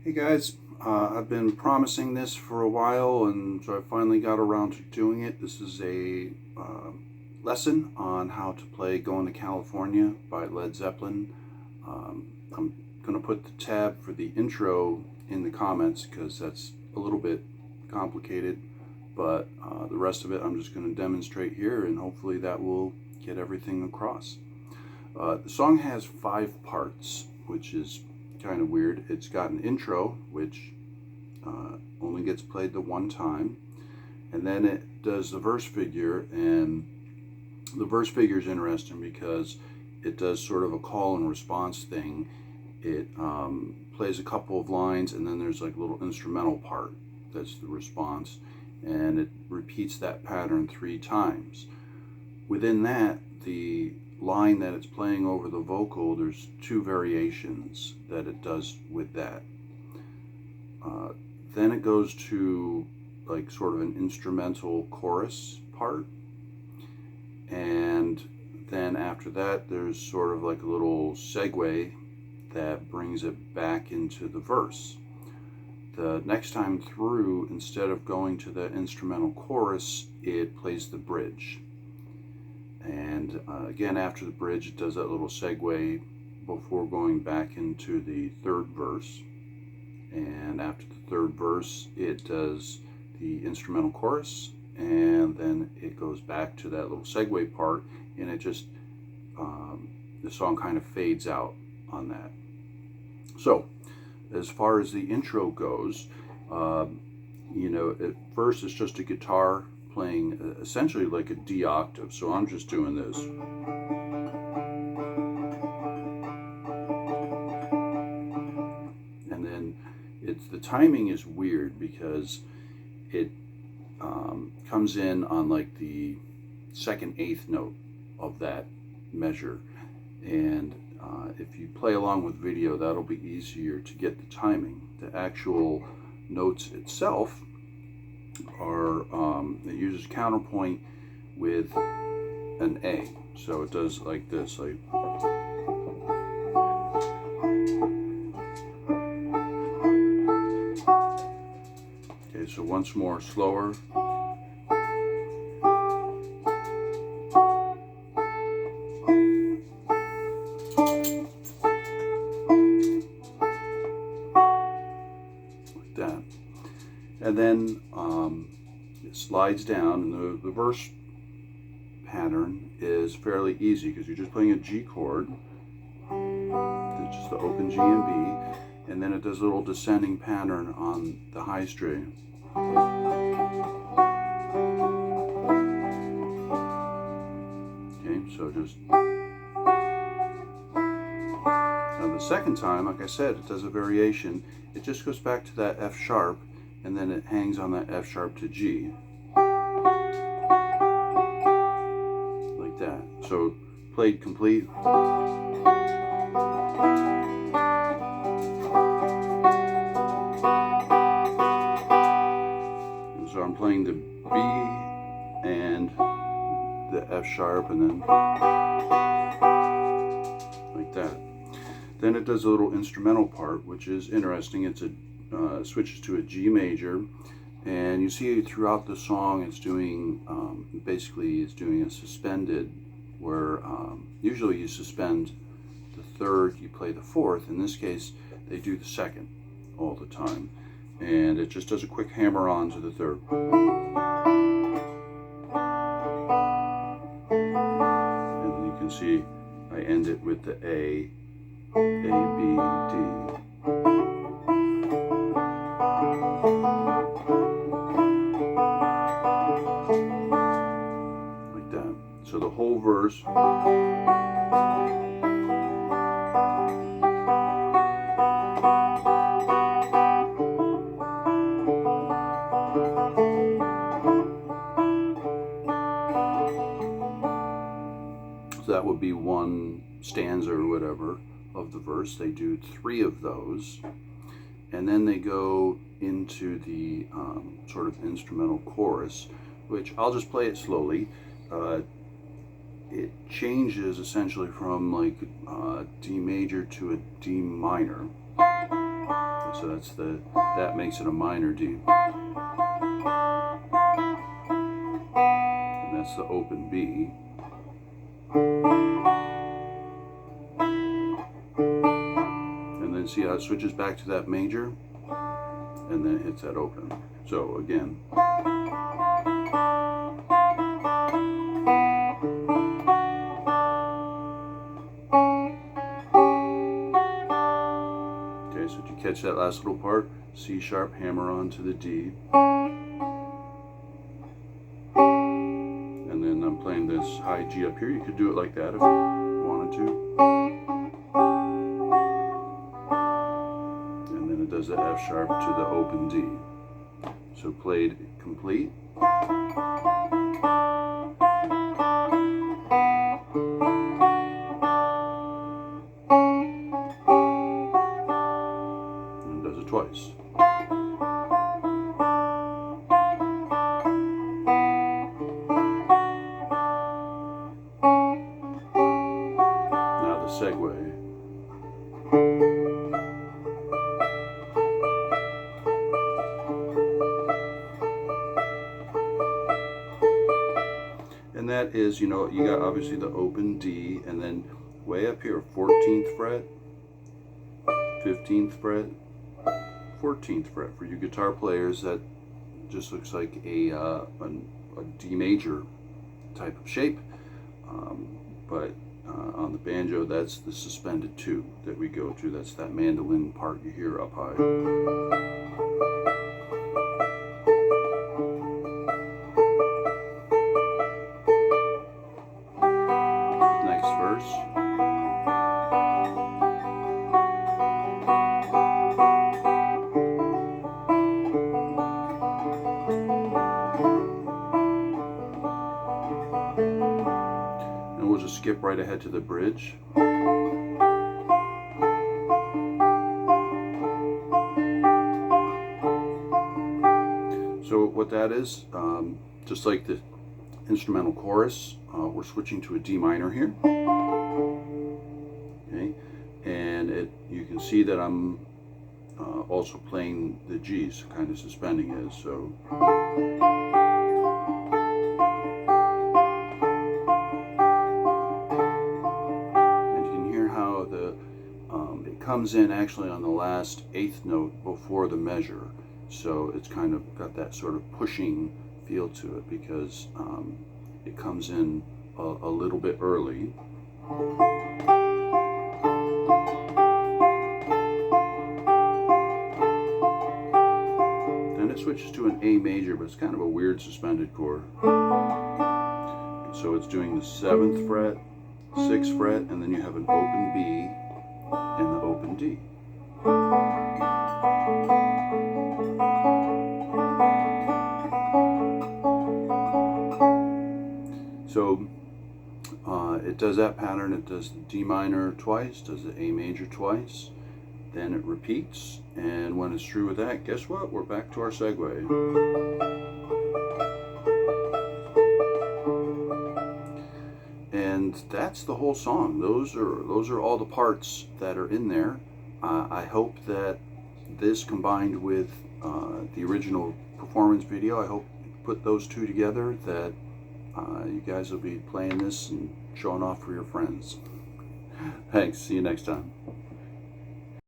Hey guys, I've been promising this for a while, and so I finally got around to doing it. This is a lesson on how to play Going to California by Led Zeppelin. I'm going to put the tab for the intro in the comments because that's a little bit complicated, but the rest of it I'm just going to demonstrate here, and hopefully that will get everything across. The song has 5 parts, which is kind of weird. It's got an intro, which only gets played the one time, and then it does the verse figure, and the verse figure is interesting because it does sort of a call and response thing. It plays a couple of lines, and then there's like a little instrumental part that's the response, and it repeats that pattern 3 times. Within that, the line that it's playing over the vocal, there's 2 variations that it does with that. Then it goes to like sort of an instrumental chorus part, and then after that there's sort of like a little segue that brings it back into the verse. The next time through, instead of going to the instrumental chorus, it plays the bridge. And again, after the bridge, it does that little segue before going back into the 3rd verse. And after the 3rd verse, it does the instrumental chorus, and then it goes back to that little segue part, and it just, the song kind of fades out on that. So, as far as the intro goes, at first it's just a guitar playing essentially like a D octave, so I'm just doing this. And then the timing is weird because it comes in on like the 2nd eighth note of that measure, and if you play along with video, that'll be easier to get the timing. The actual notes itself are, it uses counterpoint with an A. So it does like this, like. Okay, so once more, slower. Like that. And then it slides down, and the verse pattern is fairly easy because you're just playing a G chord. It's just the open G and B, and then it does a little descending pattern on the high string. Okay, so just. Now the second time, like I said, it does a variation. It just goes back to that F sharp, and then it hangs on that F sharp to G. Like that. So played complete. And so I'm playing the B and the F sharp, and then like that. Then it does a little instrumental part, which is interesting. It's switches to a G major, and you see throughout the song it's doing basically it's doing a suspended, where usually you suspend the 3rd, you play the 4th. In this case, they do the 2nd all the time, and it just does a quick hammer on to the 3rd. And then you can see I end it with the A, B, D. Like that. So the whole verse. So that would be one stanza or whatever of the verse. They do 3 of those, and then they go into the sort of instrumental chorus, which I'll just play it slowly. It changes essentially from like D major to a D minor. So that makes it a minor D. And that's the open B. And then see how it switches back to that major, and then it hits that open. So again. Okay, so did you catch that last little part? C sharp, hammer on to the D. And then I'm playing this high G up here. You could do it like that if you wanted to. And then it does the F sharp to the open D. So played complete. And does it twice. Now the segue. And that is, you know, you got obviously the open D, and then way up here, 14th fret, 15th fret, 14th fret. For you guitar players, that just looks like a D major type of shape. But on the banjo, that's the suspended 2 that we go to. That's that mandolin part you hear up high. And we'll just skip right ahead to the bridge. So what that is, just like the instrumental chorus, we're switching to a D minor here. Okay, and you can see that I'm also playing the G's, kind of suspending it. So. It comes in actually on the last 8th note before the measure, so it's kind of got that sort of pushing feel to it because it comes in a little bit early. Then it switches to an A major, but it's kind of a weird suspended chord. So it's doing the 7th fret, 6th fret, and then you have an open B and the open D. So it does that pattern. It does the D minor twice, does the A major twice, then it repeats, and when it's through with that, guess what? We're back to our segue. And that's the whole song. Those are all the parts that are in there. I hope that this combined with the original performance video, I hope you put those two together, that you guys will be playing this and showing off for your friends. Thanks. See you next time.